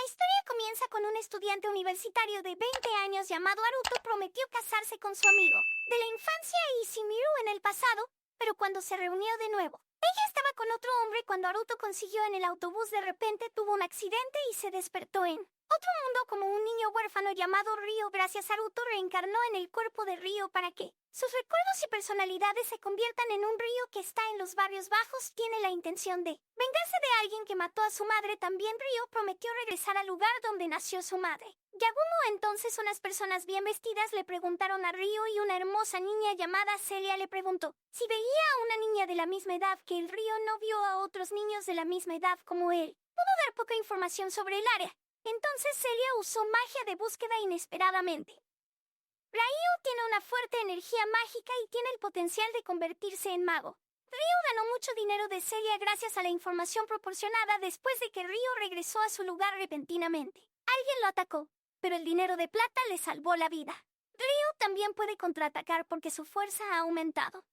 historia comienza con un estudiante universitario de 20 años llamado Haruto prometió casarse con su amigo de la infancia Ishimiru en el pasado, pero cuando se reunió de nuevo, ella estaba con otro hombre. Cuando Haruto consiguió en el autobús, de repente tuvo un accidente y se despertó en otro mundo como un niño huérfano llamado Ryo. Gracias, Haruto reencarnó en el cuerpo de Ryo para que sus recuerdos y personalidades se conviertan en un Ryo que está en los barrios bajos. Tiene la intención de vengarse de alguien que mató a su madre. También Ryo prometió regresar al lugar donde nació su madre, Yagumo. Entonces unas personas bien vestidas le preguntaron a Ryo y una hermosa niña llamada Celia le preguntó si veía a una niña de la misma edad que él. Ryo no vio a otros niños de la misma edad como él. Pudo dar poca información sobre el área. Entonces Celia usó magia de búsqueda inesperadamente. Ryo tiene una fuerte energía mágica y tiene el potencial de convertirse en mago. Ryo ganó mucho dinero de Celia gracias a la información proporcionada después de que Ryo regresó a su lugar repentinamente. Alguien lo atacó, pero el dinero de plata le salvó la vida. Ryo también puede contraatacar porque su fuerza ha aumentado.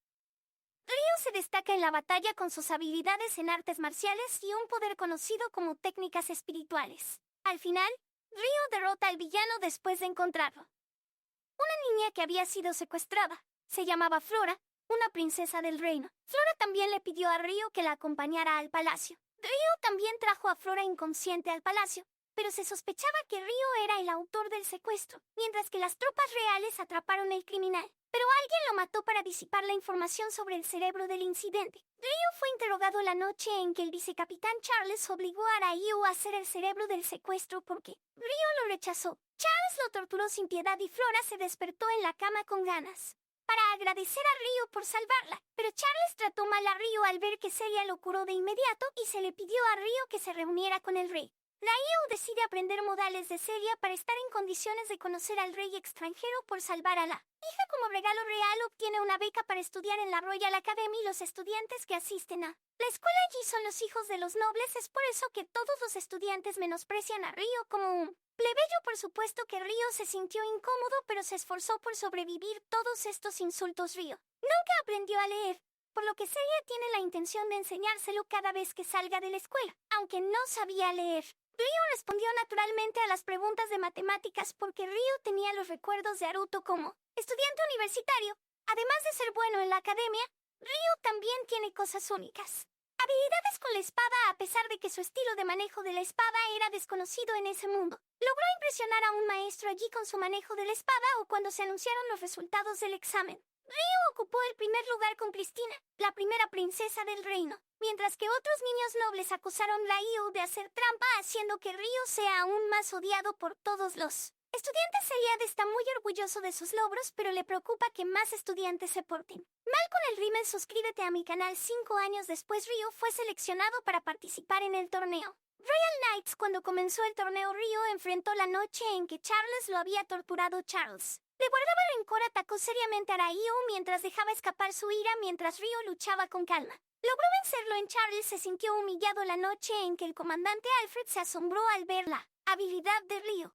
Ryo se destaca en la batalla con sus habilidades en artes marciales y un poder conocido como técnicas espirituales. Al final, Ryo derrota al villano después de encontrarlo. Una niña que había sido secuestrada. Se llamaba Flora, una princesa del reino. Flora también le pidió a Ryo que la acompañara al palacio. Ryo también trajo a Flora inconsciente al palacio, pero se sospechaba que Ryo era el autor del secuestro, mientras que las tropas reales atraparon al criminal. Pero alguien lo mató para disipar la información sobre el cerebro del incidente. Ryo fue interrogado la noche en que el vicecapitán Charles obligó a Ryo a hacer el cerebro del secuestro porque Ryo lo rechazó. Charles lo torturó sin piedad y Flora se despertó en la cama con ganas para agradecer a Ryo por salvarla. Pero Charles trató mal a Ryo al ver que Celia lo curó de inmediato y se le pidió a Ryo que se reuniera con el rey. Ryo decide aprender modales de Celia para estar en condiciones de conocer al rey extranjero por salvar a la hija. Como regalo real obtiene una beca para estudiar en la Royal Academy. Los estudiantes que asisten a la escuela allí son los hijos de los nobles. Es por eso que todos los estudiantes menosprecian a Ryo como un plebeyo. Por supuesto que Ryo se sintió incómodo, pero se esforzó por sobrevivir todos estos insultos. Ryo nunca aprendió a leer, por lo que Celia tiene la intención de enseñárselo cada vez que salga de la escuela, aunque no sabía leer. Ryo respondió naturalmente a las preguntas de matemáticas porque Ryo tenía los recuerdos de Haruto como estudiante universitario. Además de ser bueno en la academia, Ryo también tiene cosas únicas. Habilidades con la espada. A pesar de que su estilo de manejo de la espada era desconocido en ese mundo, logró impresionar a un maestro allí con su manejo de la espada. O cuando se anunciaron los resultados del examen, Ryo ocupó el primer lugar con Cristina, la primera princesa del reino, mientras que otros niños nobles acusaron a Ryo de hacer trampa, haciendo que Ryo sea aún más odiado por todos los estudiantes. Celia está muy orgulloso de sus logros, pero le preocupa que más estudiantes se porten mal con el rímel. Suscríbete a mi canal. 5 años después, Ryo fue seleccionado para participar en el torneo Royal Knights. Cuando comenzó el torneo, Ryo enfrentó la noche en que Charles lo había torturado. Charles le guardaba rencor. Atacó seriamente a Ryo mientras dejaba escapar su ira mientras Ryo luchaba con calma. Logró vencerlo. Charles se sintió humillado la noche en que el comandante Alfred se asombró al ver la habilidad de Ryo.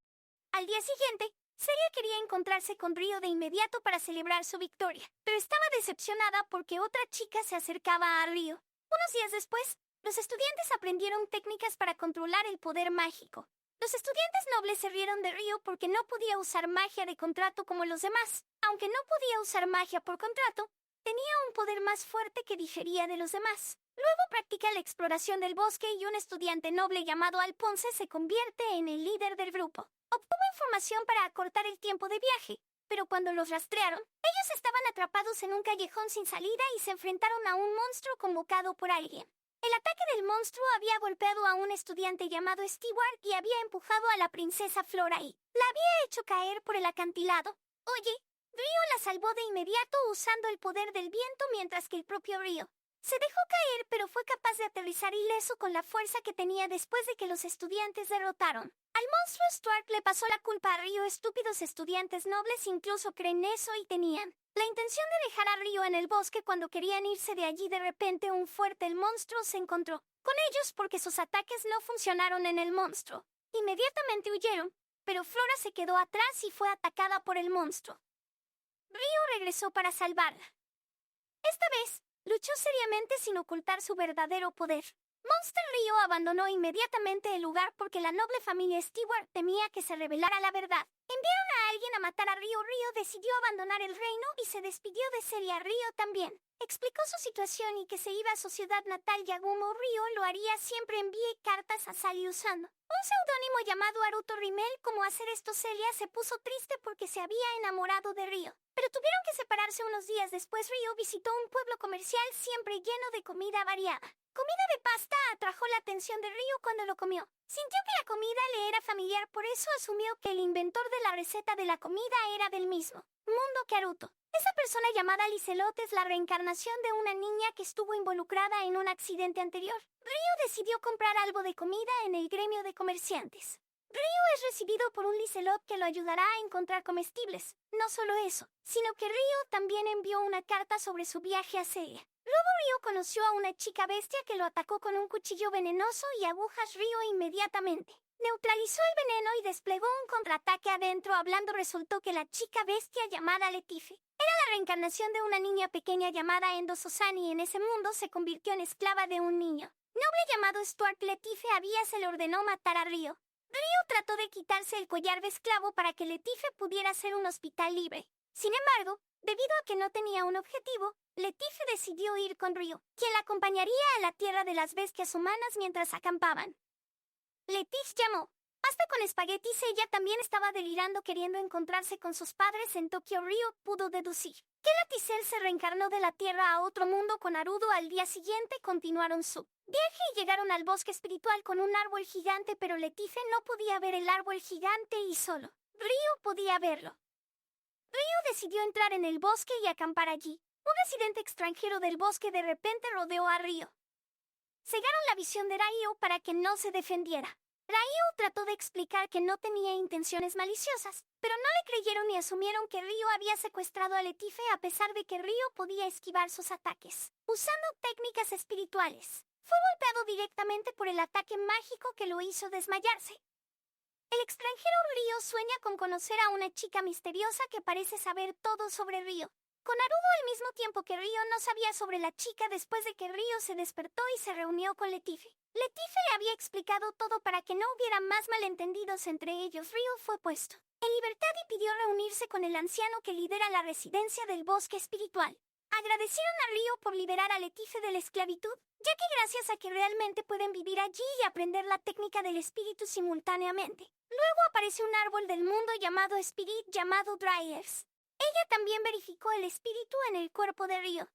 Al día siguiente, Celia quería encontrarse con Ryo de inmediato para celebrar su victoria, pero estaba decepcionada porque otra chica se acercaba a Ryo. Unos días después, los estudiantes aprendieron técnicas para controlar el poder mágico. Los estudiantes nobles se rieron de Ryo porque no podía usar magia de contrato como los demás. Aunque no podía usar magia por contrato, tenía un poder más fuerte que difería de los demás. Luego practica la exploración del bosque y un estudiante noble llamado Alphonse se convierte en el líder del grupo. Obtuvo información para acortar el tiempo de viaje, pero cuando los rastrearon, ellos estaban atrapados en un callejón sin salida y se enfrentaron a un monstruo convocado por alguien. El ataque del monstruo había golpeado a un estudiante llamado Stewart y había empujado a la princesa Flora y la había hecho caer por el acantilado. Oye, Ryo la salvó de inmediato usando el poder del viento, mientras que el propio Ryo se dejó caer, pero fue capaz de aterrizar ileso con la fuerza que tenía después de que los estudiantes derrotaron al monstruo. Stuart le pasó la culpa a Ryo. Estúpidos estudiantes nobles incluso creen eso y tenían la intención de dejar a Ryo en el bosque. Cuando querían irse de allí, de repente un fuerte el monstruo se encontró con ellos porque sus ataques no funcionaron en el monstruo. Inmediatamente huyeron, pero Flora se quedó atrás y fue atacada por el monstruo. Ryo regresó para salvarla. Esta vez, luchó seriamente sin ocultar su verdadero poder. Monster Ryo abandonó inmediatamente el lugar porque la noble familia Stewart temía que se revelara la verdad. Enviaron a alguien a matar a Ryo. Ryo decidió abandonar el reino y se despidió de Seria. Ryo también explicó su situación y que se iba a su ciudad natal Yagumo. Ryo lo haría siempre. Envié cartas a Sally usando un seudónimo llamado Haruto Rimmel. Como hacer esto, Celia se puso triste porque se había enamorado de Ryo. Pero tuvieron que separarse unos días después. Ryo visitó un pueblo comercial siempre lleno de comida variada. Comida de pasta atrajo la atención de Ryo cuando lo comió. Sintió que la comida le era familiar, por eso asumió que el inventor de la receta de la comida era del mismo mundo que Haruto. Esa persona llamada Lizelot es la reencarnación de una niña que estuvo involucrada en un accidente anterior. Ryo decidió comprar algo de comida en el gremio de comerciantes. Ryo es recibido por un Lizelot que lo ayudará a encontrar comestibles. No solo eso, sino que Ryo también envió una carta sobre su viaje a Seiya. Luego Ryo conoció a una chica bestia que lo atacó con un cuchillo venenoso y agujas. Ryo inmediatamente neutralizó el veneno y desplegó un contraataque adentro. Hablando resultó que la chica bestia llamada Letife era la reencarnación de una niña pequeña llamada Endo Sosani. En ese mundo se convirtió en esclava de un niño noble llamado Stuart. Letife se le ordenó matar a Ryo. Ryo trató de quitarse el collar de esclavo para que Letife pudiera ser un hospital libre. Sin embargo, debido a que no tenía un objetivo, Letife decidió ir con Ryo, quien la acompañaría a la tierra de las bestias humanas mientras acampaban. Letife llamó pasta con espaguetis. Ella también estaba delirando queriendo encontrarse con sus padres en Tokio. Ryo pudo deducir que Laticel se reencarnó de la tierra a otro mundo con Haruto. Al día siguiente continuaron su viaje y llegaron al bosque espiritual con un árbol gigante, pero Letife no podía ver el árbol gigante y solo Ryo podía verlo. Ryo decidió entrar en el bosque y acampar allí. Un residente extranjero del bosque de repente rodeó a Ryo. Cegaron la visión de Ryo para que no se defendiera. Ryo trató de explicar que no tenía intenciones maliciosas, pero no le creyeron y asumieron que Ryo había secuestrado a Letife a pesar de que Ryo podía esquivar sus ataques, usando técnicas espirituales. Fue golpeado directamente por el ataque mágico que lo hizo desmayarse. El extranjero Ryo sueña con conocer a una chica misteriosa que parece saber todo sobre Ryo. Con Haruto al mismo tiempo que Ryo no sabía sobre la chica después de que Ryo se despertó y se reunió con Letife. Letife le había explicado todo para que no hubiera más malentendidos entre ellos. Ryo fue puesto en libertad y pidió reunirse con el anciano que lidera la residencia del bosque espiritual. Agradecieron a Ryo por liberar a Letife de la esclavitud, ya que gracias a que realmente pueden vivir allí y aprender la técnica del espíritu simultáneamente. Luego apareció un árbol del mundo llamado Spirit, llamado Dryers. Ella también verificó el espíritu en el cuerpo de Ryo.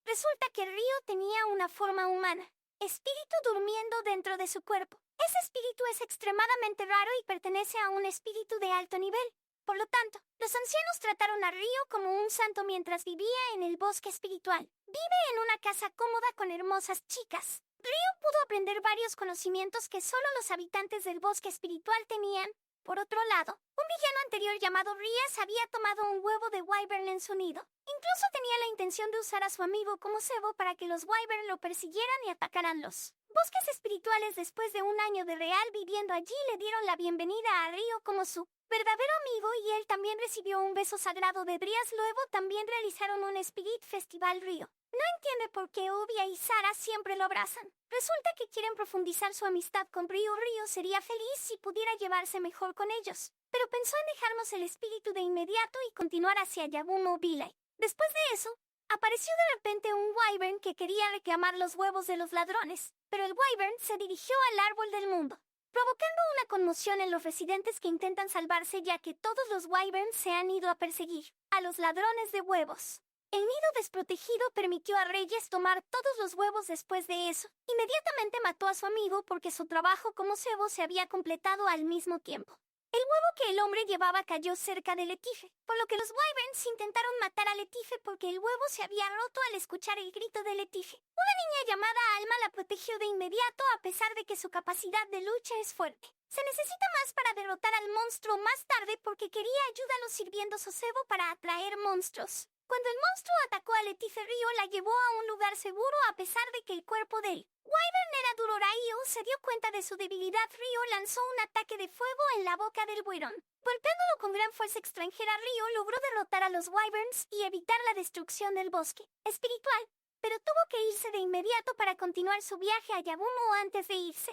Resulta que Ryo tenía una forma humana, espíritu durmiendo dentro de su cuerpo. Ese espíritu es extremadamente raro y pertenece a un espíritu de alto nivel. Por lo tanto, los ancianos trataron a Ryo como un santo mientras vivía en el bosque espiritual. Vive en una casa cómoda con hermosas chicas. Ryo pudo aprender varios conocimientos que solo los habitantes del bosque espiritual tenían. Por otro lado, un villano anterior llamado Rias había tomado un huevo de Wyvern en su nido. Incluso tenía la intención de usar a su amigo como cebo para que los Wyvern lo persiguieran y atacaran los bosques espirituales. Después de un año de real viviendo allí, le dieron la bienvenida a Ryo como su verdadero amigo y él también recibió un beso sagrado de Drias. Luego también realizaron un Spirit Festival. Ryo no entiende por qué Obia y Sara siempre lo abrazan. Resulta que quieren profundizar su amistad con Ryo. Ryo sería feliz si pudiera llevarse mejor con ellos, pero pensó en dejarnos el espíritu de inmediato y continuar hacia Yabumo Village. Después de eso, apareció de repente un Wyvern que quería reclamar los huevos de los ladrones, pero el Wyvern se dirigió al árbol del mundo, provocando una conmoción en los residentes que intentan salvarse, ya que todos los Wyverns se han ido a perseguir a los ladrones de huevos. El nido desprotegido permitió a Reyes tomar todos los huevos. Después de eso, inmediatamente mató a su amigo porque su trabajo como cebo se había completado al mismo tiempo. El huevo que el hombre llevaba cayó cerca de Letife, por lo que los Wyverns intentaron matar a Letife porque el huevo se había roto al escuchar el grito de Letife. Una niña llamada Alma la protegió de inmediato a pesar de que su capacidad de lucha es fuerte. Se necesita más para derrotar al monstruo más tarde porque quería ayudarlo sirviendo su cebo para atraer monstruos. Cuando el monstruo atacó a Letife, Ryo la llevó a un lugar seguro a pesar de que el cuerpo del Wyvern era duro. Ryo se dio cuenta de su debilidad. Ryo lanzó un ataque de fuego en la boca del Wyvern. Golpeándolo con gran fuerza extranjera, Ryo logró derrotar a los Wyverns y evitar la destrucción del bosque espiritual. pero tuvo que irse de inmediato para continuar su viaje a Yabumo antes de irse.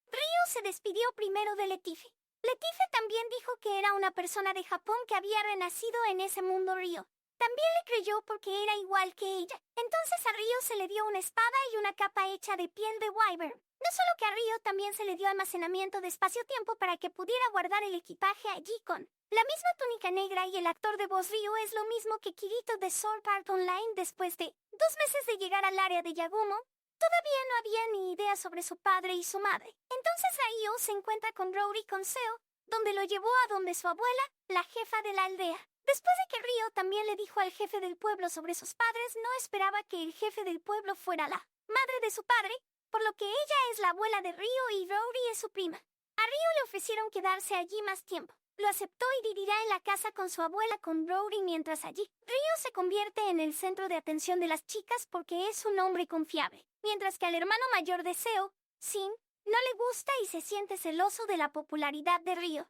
Ryo se despidió primero de Letife. Letife también dijo que era una persona de Japón que había renacido en ese mundo Ryo. También le creyó porque era igual que ella. Entonces a Ryo se le dio una espada y una capa hecha de piel de wyvern. No solo que a Ryo también se le dio almacenamiento de espacio-tiempo para que pudiera guardar el equipaje allí con la misma túnica negra, y el actor de voz Ryo es lo mismo que Kirito de Sword Art Online. Después de 2 meses de llegar al área de Yagumo, todavía no había ni idea sobre su padre y su madre. Entonces Ryo se encuentra con Rory con Seo, donde lo llevó a donde su abuela, la jefa de la aldea. Después de que Ryo también le dijo al jefe del pueblo sobre sus padres, no esperaba que el jefe del pueblo fuera la madre de su padre, por lo que ella es la abuela de Ryo y Rory es su prima. A Ryo le ofrecieron quedarse allí más tiempo. Lo aceptó y vivirá en la casa con su abuela con Rory mientras allí. Ryo se convierte en el centro de atención de las chicas porque es un hombre confiable, mientras que al hermano mayor de Seo, Sin, no le gusta y se siente celoso de la popularidad de Ryo.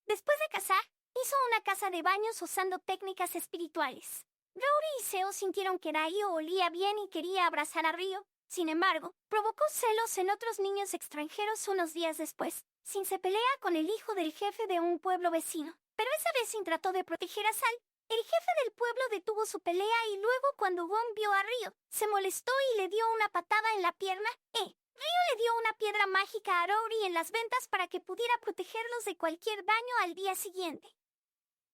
Después de casar, hizo una casa de baños usando técnicas espirituales. Rory y Seo sintieron que Ryo olía bien y quería abrazar a Ryo. Sin embargo, provocó celos en otros niños extranjeros unos días después. Sin se pelea con el hijo del jefe de un pueblo vecino. Pero esa vez Sin trató de proteger a Sal. El jefe del pueblo detuvo su pelea y luego cuando Gon vio a Ryo, se molestó y le dio una patada en la pierna. Ryo le dio una piedra mágica a Rory en las ventas para que pudiera protegerlos de cualquier daño al día siguiente.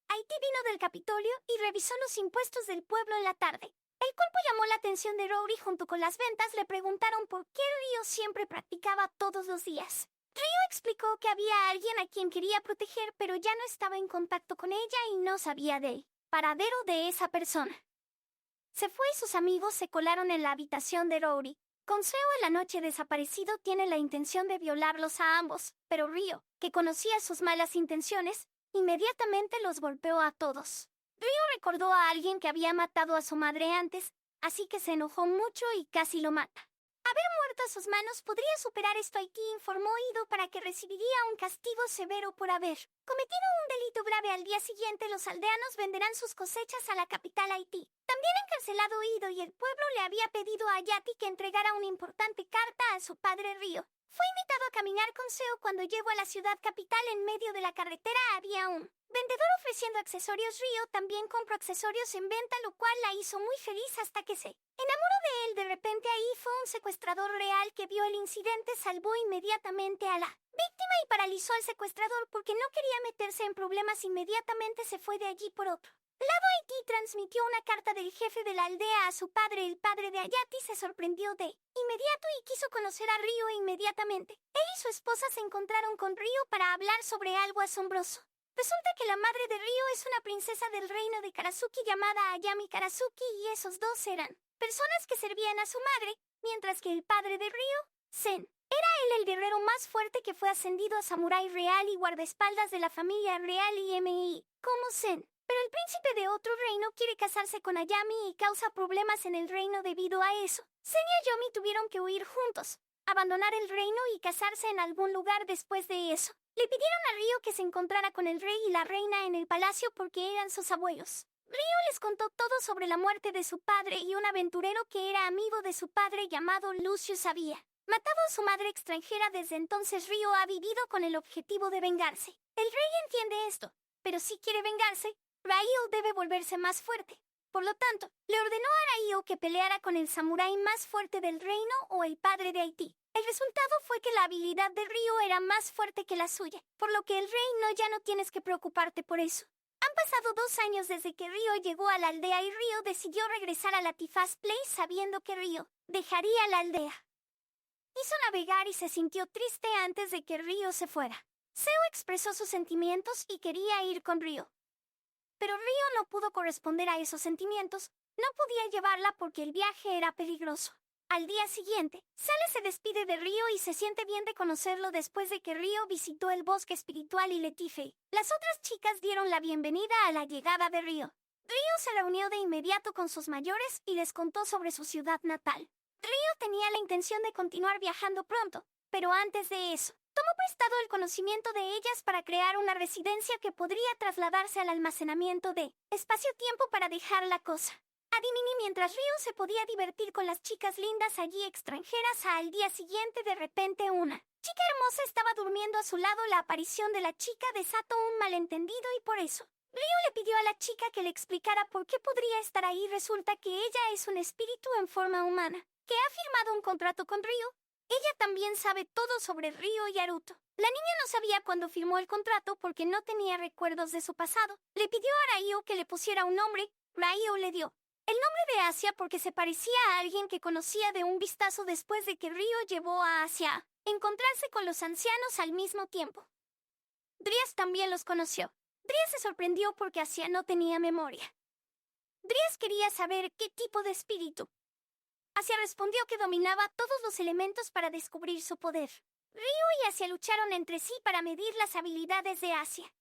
Haití vino del Capitolio y revisó los impuestos del pueblo en la tarde. El cuerpo llamó la atención de Rory junto con las ventas. Le preguntaron por qué Ryo siempre practicaba todos los días. Ryo explicó que había alguien a quien quería proteger, pero ya no estaba en contacto con ella y no sabía del paradero de esa persona. Se fue y sus amigos se colaron en la habitación de Rory. Seo en la noche desaparecido tiene la intención de violarlos a ambos, pero Ryo, que conocía sus malas intenciones, inmediatamente los golpeó a todos. Ryo recordó a alguien que había matado a su madre antes, así que se enojó mucho y casi lo mata. Haber muerto a sus manos podría superar esto. Haití informó Ido para que recibiría un castigo severo por haber cometido un delito grave. Al día siguiente los aldeanos venderán sus cosechas a la capital Haití. También encarcelado Ido y el pueblo le había pedido a Yati que entregara una importante carta a su padre Ryo. Fue invitado a caminar con Seo cuando llegó a la ciudad capital. En medio de la carretera había un vendedor ofreciendo accesorios. Ryo también compró accesorios en venta, lo cual la hizo muy feliz hasta que se enamoró de él. De repente ahí fue un secuestrador real que vio el incidente, salvó inmediatamente a la víctima y paralizó al secuestrador porque no quería meterse en problemas. Inmediatamente se fue de allí. Por otro lado, Haití transmitió una carta del jefe de la aldea a su padre. El padre de Ayati se sorprendió de inmediato y quiso conocer a Ryo inmediatamente. Él y su esposa se encontraron con Ryo para hablar sobre algo asombroso. Resulta que la madre de Ryo es una princesa del reino de Karasuki llamada Ayami Karasuki, y esos dos eran personas que servían a su madre, mientras que el padre de Ryo, Sen, era él el guerrero más fuerte que fue ascendido a samurái real y guardaespaldas de la familia real y M.I. como Sen. Pero el príncipe de otro reino quiere casarse con Ayami y causa problemas en el reino debido a eso. Sen y Ayami tuvieron que huir juntos, abandonar el reino y casarse en algún lugar. Después de eso, le pidieron a Ryo que se encontrara con el rey y la reina en el palacio porque eran sus abuelos. Ryo les contó todo sobre la muerte de su padre y un aventurero que era amigo de su padre llamado Lucius había matado a su madre extranjera. Desde entonces Ryo ha vivido con el objetivo de vengarse. El rey entiende esto, pero si quiere vengarse, Ryo debe volverse más fuerte. Por lo tanto, le ordenó a Ryo que peleara con el samurái más fuerte del reino o el padre de Haití. El resultado fue que la habilidad de Ryo era más fuerte que la suya, por lo que el rey ya no tienes que preocuparte por eso. Han pasado 2 años desde que Ryo llegó a la aldea y Ryo decidió regresar a la Tifaz Place sabiendo que Ryo dejaría la aldea. Hizo navegar y se sintió triste antes de que Ryo se fuera. Seo expresó sus sentimientos y quería ir con Ryo. Pero Ryo no pudo corresponder a esos sentimientos. No podía llevarla porque el viaje era peligroso. Al día siguiente, Sale se despide de Ryo y se siente bien de conocerlo después de que Ryo visitó el bosque espiritual y Letife. Las otras chicas dieron la bienvenida a la llegada de Ryo. Ryo se reunió de inmediato con sus mayores y les contó sobre su ciudad natal. Ryo tenía la intención de continuar viajando pronto, pero antes de eso, tomó prestado el conocimiento de ellas para crear una residencia que podría trasladarse al almacenamiento de espacio-tiempo para dejar la cosa. Adivine, mientras Ryu se podía divertir con las chicas lindas allí extranjeras, al día siguiente de repente una chica hermosa estaba durmiendo a su lado. La aparición de la chica desató un malentendido y por eso Ryu le pidió a la chica que le explicara por qué podría estar ahí. Resulta que ella es un espíritu en forma humana, que ha firmado un contrato con Ryu. Ella también sabe todo sobre Ryu y Haruto. La niña no sabía cuándo firmó el contrato porque no tenía recuerdos de su pasado. Le pidió a Ryu que le pusiera un nombre. Ryu le dio el nombre de Asia porque se parecía a alguien que conocía de un vistazo después de que Ryu llevó a Asia a encontrarse con los ancianos al mismo tiempo. Dries también los conoció. Dries se sorprendió porque Asia no tenía memoria. Dries quería saber qué tipo de espíritu. Asia respondió que dominaba todos los elementos para descubrir su poder. Ryu y Asia lucharon entre sí para medir las habilidades de Asia.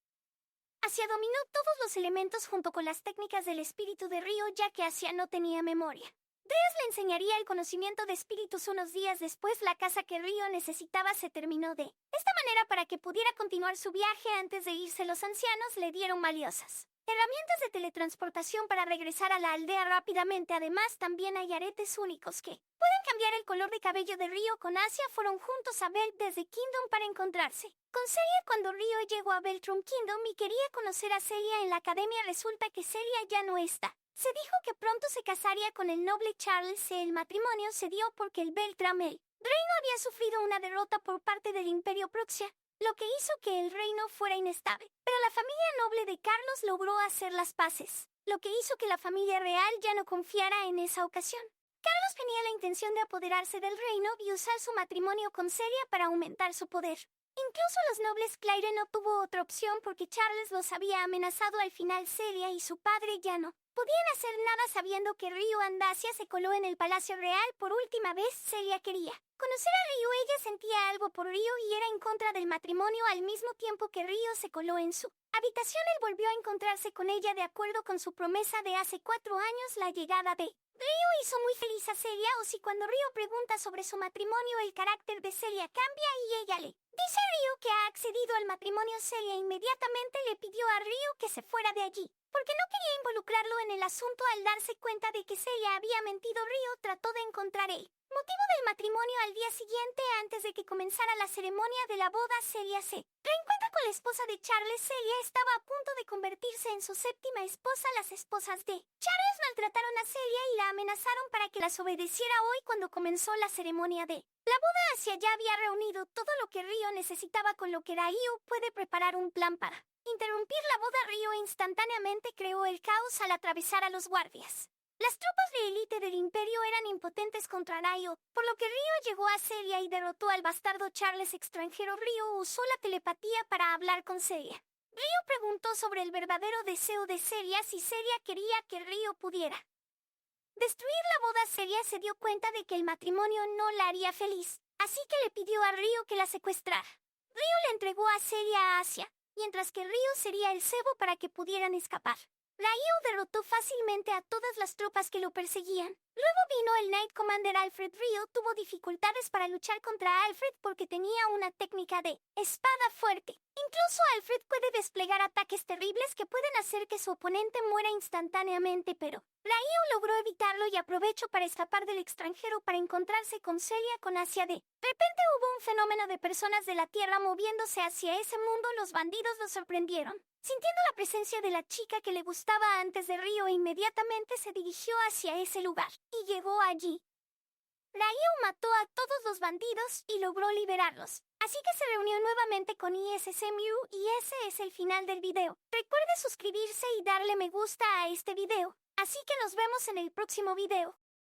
Asia dominó todos los elementos junto con las técnicas del espíritu de Ryu, ya que Asia no tenía memoria. Dries le enseñaría el conocimiento de espíritus unos días después. La casa que Ryu necesitaba se terminó de esta manera para que pudiera continuar su viaje. Antes de irse, los ancianos le dieron valiosas herramientas de teletransportación para regresar a la aldea rápidamente. Además, también hay aretes únicos que pueden cambiar el color de cabello de Ryu. Con Asia fueron juntos a Belt desde Kingdom para encontrarse con Celia cuando Ryu llegó a Beltrum Kingdom y quería conocer a Celia en la academia. Resulta que Celia ya no está. Se dijo que pronto se casaría con el noble Charles. El matrimonio se dio porque el Beltram, el reino, había sufrido una derrota por parte del Imperio Prusia, lo que hizo que el reino fuera inestable. Pero la familia noble de Carlos logró hacer las paces, lo que hizo que la familia real ya no confiara en esa ocasión. Carlos tenía la intención de apoderarse del reino y usar su matrimonio con Celia para aumentar su poder. Incluso los nobles Claire no tuvo otra opción porque Charles los había amenazado. Al final, Celia y su padre ya no podían hacer nada sabiendo que Ryu Andasia se coló en el Palacio Real por última vez. Celia quería conocer a Ryu. Ella sentía algo por Ryu y era en contra del matrimonio. Al mismo tiempo que Ryu se coló en su habitación, él volvió a encontrarse con ella de acuerdo con su promesa de hace 4 años. La llegada de Ryu hizo muy feliz a Celia. O si cuando Ryu pregunta sobre su matrimonio, el carácter de Celia cambia y ella le dice a Ryu que ha accedido al matrimonio. Celia inmediatamente le pidió a Ryu que se fuera de allí porque no quería involucrarlo en el asunto. Al darse cuenta de que Celia había mentido, Ryu trató de encontrar el motivo del matrimonio. Al día siguiente, antes de que comenzara la ceremonia de la boda, Celia se reencuentra con la esposa de Charles. Celia estaba a punto de convertirse en su séptima esposa. Las esposas de Charles maltrataron a Celia y la amenazaron para que las obedeciera. Hoy, cuando comenzó la ceremonia de la boda, Asia ya había reunido todo lo que Ryu necesitaba, con lo que Ryu puede preparar un plan para interrumpir la boda. Ryu instantáneamente creó el caos al atravesar a los guardias. Las tropas de élite del Imperio eran impotentes contra Ryu, por lo que Ryu llegó a Celia y derrotó al bastardo Charles extranjero. Ryu usó la telepatía para hablar con Celia. Ryu preguntó sobre el verdadero deseo de Celia, si Celia quería que Ryu pudiera destruir la boda. Celia se dio cuenta de que el matrimonio no la haría feliz, así que le pidió a Ryu que la secuestrara. Ryu le entregó a Celia a Asia, mientras que Ryu sería el cebo para que pudieran escapar. Ryu derrotó fácilmente a todas las tropas que lo perseguían. Luego vino el Knight Commander Alfred. Ryu tuvo dificultades para luchar contra Alfred porque tenía una técnica de espada fuerte. Incluso Alfred puede desplegar ataques terribles que pueden hacer que su oponente muera instantáneamente, pero Ryu logró evitarlo y aprovechó para escapar del extranjero para encontrarse con Celia. Con Asia, de repente hubo un fenómeno de personas de la Tierra moviéndose hacia ese mundo. Los bandidos lo sorprendieron, sintiendo la presencia de la chica que le gustaba antes de Ryu, e inmediatamente se dirigió hacia ese lugar y llegó allí. Ryu mató a todos los bandidos y logró liberarlos, así que se reunió nuevamente con ISSMU y ese es el final del video. Recuerde suscribirse y darle me gusta a este video, así que nos vemos en el próximo video.